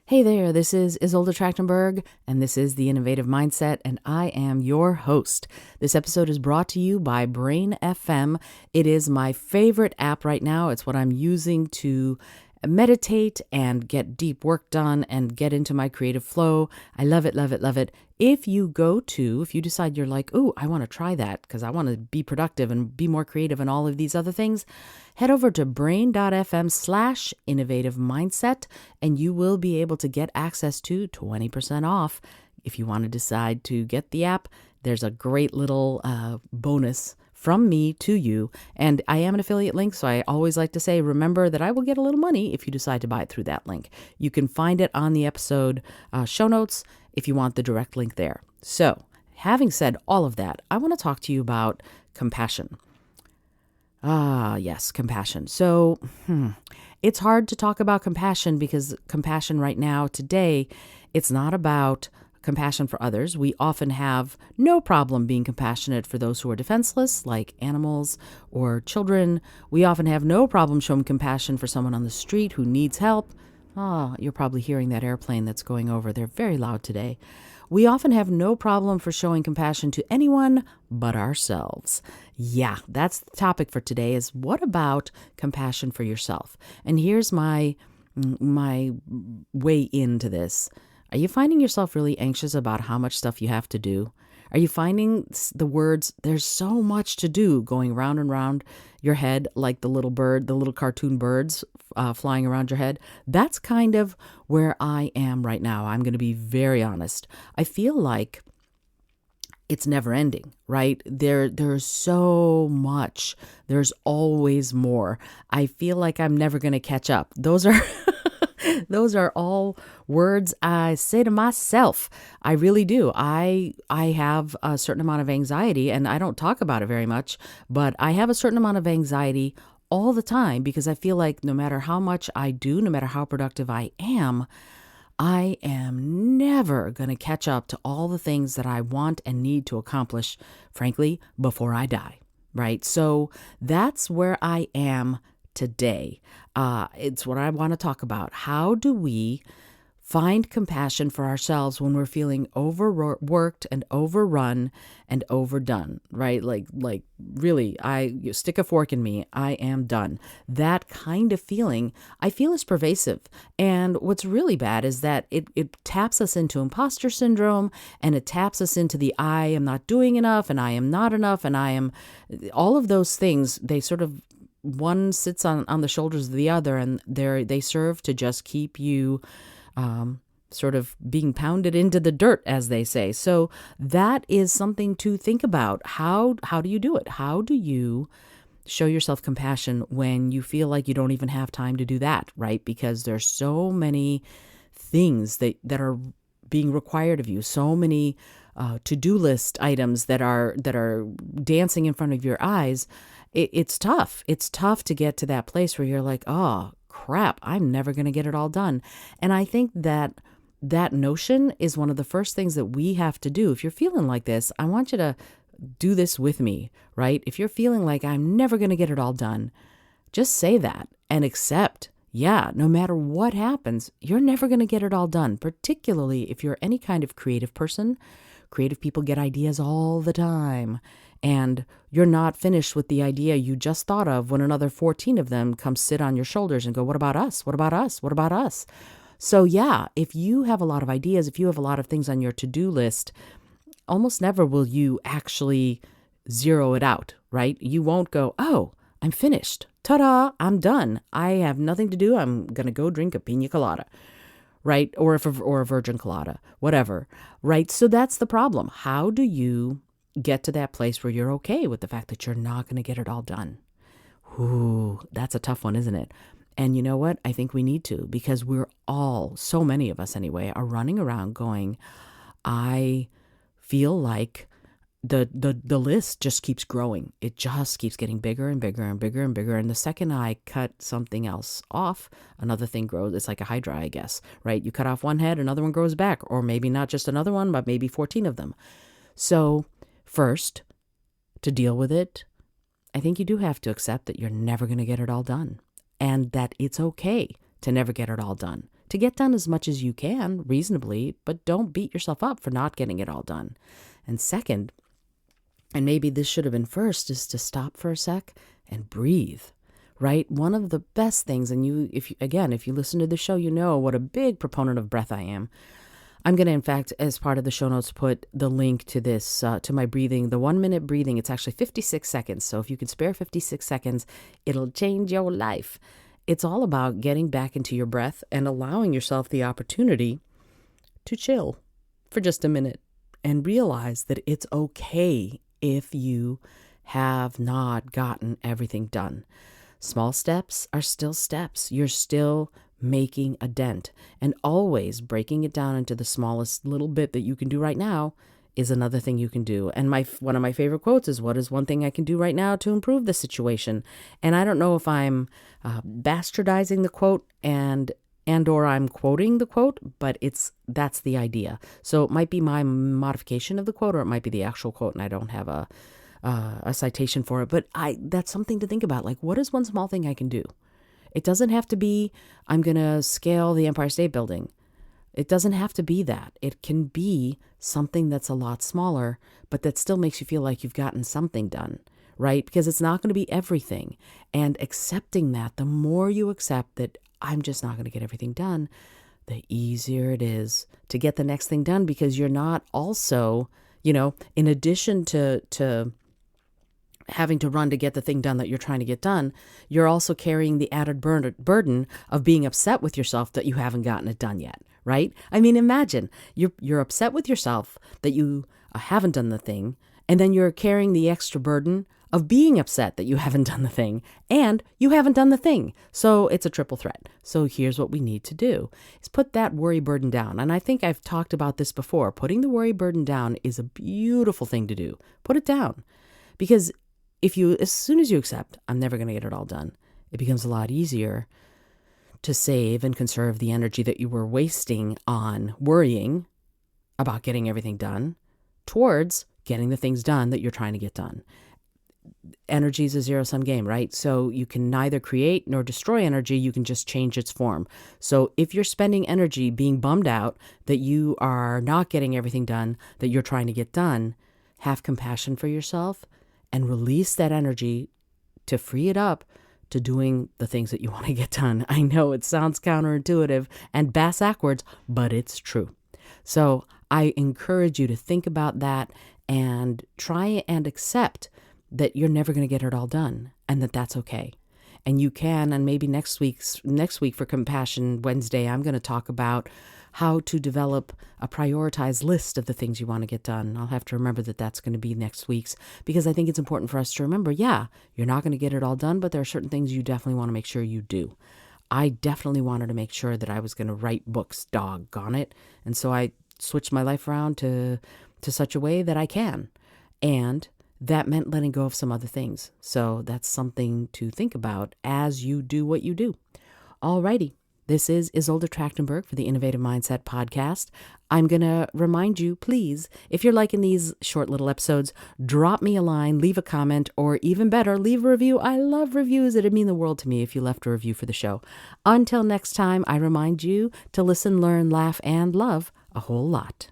Hey there, this is Isolde Trachtenberg, and this is The Innovative Mindset, and I am your host. This episode is brought to you by Brain FM. It is my favorite app right now. It's what I'm using to meditate and get deep work done and get into my creative flow. I love it, love it, love it. If you decide you're like, ooh, I want to try that because I want to be productive and be more creative and all of these other things, head over to brain.fm/innovative mindset and you will be able to get access to 20% off. If you want to decide to get the app, there's a great little bonus from me to you. And I am an affiliate link, so I always like to say, remember that I will get a little money if you decide to buy it through that link. You can find it on the episode show notes if you want the direct link there. So, having said all of that, I want to talk to you about compassion. Yes, compassion. So, it's hard to talk about compassion because compassion right now, today, it's not about compassion for others. We often have no problem being compassionate for those who are defenseless, like animals or children. We often have no problem showing compassion for someone on the street who needs help. You're probably hearing that airplane that's going over. They're very loud today. We often have no problem for showing compassion to anyone but ourselves. Yeah, that's the topic for today is what about compassion for yourself? And here's my way into this. Are you finding yourself really anxious about how much stuff you have to do? Are you finding the words, there's so much to do, going round and round your head like the little cartoon birds flying around your head? That's kind of where I am right now. I'm going to be very honest. I feel like it's never ending, right? There's so much. There's always more. I feel like I'm never going to catch up. Those are all words I say to myself. I really do. I have a certain amount of anxiety, and I don't talk about it very much, but I have a certain amount of anxiety all the time because I feel like no matter how much I do, no matter how productive I am never going to catch up to all the things that I want and need to accomplish, frankly, before I die, right? So that's where I am today. It's what I want to talk about. How do we find compassion for ourselves when we're feeling overworked and overrun and overdone, right? Like really, you stick a fork in me, I am done. That kind of feeling, I feel is pervasive. And what's really bad is that it taps us into imposter syndrome, and it taps us into the I am not doing enough, and I am not enough, and I am, all of those things, they sort of, one sits on the shoulders of the other, and they serve to just keep you sort of being pounded into the dirt, as they say. So that is something to think about. How do you do it? How do you show yourself compassion when you feel like you don't even have time to do that, right? Because there's so many things that are being required of you, so many to-do list items that are dancing in front of your eyes. It's tough. It's tough to get to that place where you're like, oh, crap, I'm never going to get it all done. And I think that notion is one of the first things that we have to do. If you're feeling like this, I want you to do this with me, right? If you're feeling like I'm never going to get it all done, just say that and accept. Yeah, no matter what happens, you're never going to get it all done, particularly if you're any kind of creative person. Creative people get ideas all the time, and you're not finished with the idea you just thought of when another 14 of them come sit on your shoulders and go, what about us? What about us? What about us? So yeah, if you have a lot of ideas, if you have a lot of things on your to-do list, almost never will you actually zero it out, right? You won't go, oh, I'm finished. Ta-da, I'm done. I have nothing to do. I'm going to go drink a pina colada. Right? Or a virgin colada, whatever. Right? So that's the problem. How do you get to that place where you're okay with the fact that you're not going to get it all done? Ooh, that's a tough one, isn't it? And you know what? I think we need to, because we're all, so many of us anyway, are running around going, I feel like the list just keeps growing. It just keeps getting bigger and bigger and bigger and bigger. And the second I cut something else off, another thing grows. It's like a hydra, I guess, right? You cut off one head, another one grows back, or maybe not just another one, but maybe 14 of them. So first, to deal with it, I think you do have to accept that you're never going to get it all done, and that it's okay to never get it all done. to get done as much as you can reasonably, but don't beat yourself up for not getting it all done. And second, and maybe this should have been first, is to stop for a sec and breathe, right? One of the best things, and if you listen to the show, you know what a big proponent of breath I am. I'm going to, in fact, as part of the show notes, put the link to this, to my breathing, the 1 minute breathing. It's actually 56 seconds. So if you can spare 56 seconds, it'll change your life. It's all about getting back into your breath and allowing yourself the opportunity to chill for just a minute and realize that it's okay if you have not gotten everything done. Small steps are still steps. You're still making a dent, and always breaking it down into the smallest little bit that you can do right now is another thing you can do. And one of my favorite quotes is, what is one thing I can do right now to improve the situation? And I don't know if I'm bastardizing the quote and or I'm quoting the quote, but that's the idea. So it might be my modification of the quote, or it might be the actual quote, and I don't have a citation for it. But that's something to think about. Like, what is one small thing I can do? It doesn't have to be, I'm going to scale the Empire State Building. It doesn't have to be that. It can be something that's a lot smaller, but that still makes you feel like you've gotten something done, right? Because it's not going to be everything. And accepting that, the more you accept that I'm just not going to get everything done, the easier it is to get the next thing done, because you're not also, in addition to having to run to get the thing done that you're trying to get done, you're also carrying the added burden of being upset with yourself that you haven't gotten it done yet, right? I mean, imagine you're upset with yourself that you haven't done the thing, and then you're carrying the extra burden of being upset that you haven't done the thing, and you haven't done the thing. So it's a triple threat. So here's what we need to do, is put that worry burden down. And I think I've talked about this before. Putting the worry burden down is a beautiful thing to do. Put it down. Because as soon as you accept, I'm never going to get it all done, it becomes a lot easier to save and conserve the energy that you were wasting on worrying about getting everything done towards getting the things done that you're trying to get done. Energy is a zero-sum game, right? So you can neither create nor destroy energy. You can just change its form. So if you're spending energy being bummed out that you are not getting everything done that you're trying to get done, have compassion for yourself and release that energy to free it up to doing the things that you want to get done. I know it sounds counterintuitive and bass-ackwards, but it's true. So I encourage you to think about that and try and accept that you're never going to get it all done, and that that's okay. And you can, and maybe next week for Compassion Wednesday, I'm going to talk about how to develop a prioritized list of the things you want to get done. I'll have to remember that that's going to be next week's, because I think it's important for us to remember, you're not going to get it all done, but there are certain things you definitely want to make sure you do. I definitely wanted to make sure that I was going to write books, doggone it. And so I switched my life around to such a way that I can. And that meant letting go of some other things. So that's something to think about as you do what you do. Alrighty. This is Isolde Trachtenberg for the Innovative Mindset Podcast. I'm going to remind you, please, if you're liking these short little episodes, drop me a line, leave a comment, or even better, leave a review. I love reviews. It'd mean the world to me if you left a review for the show. Until next time, I remind you to listen, learn, laugh, and love a whole lot.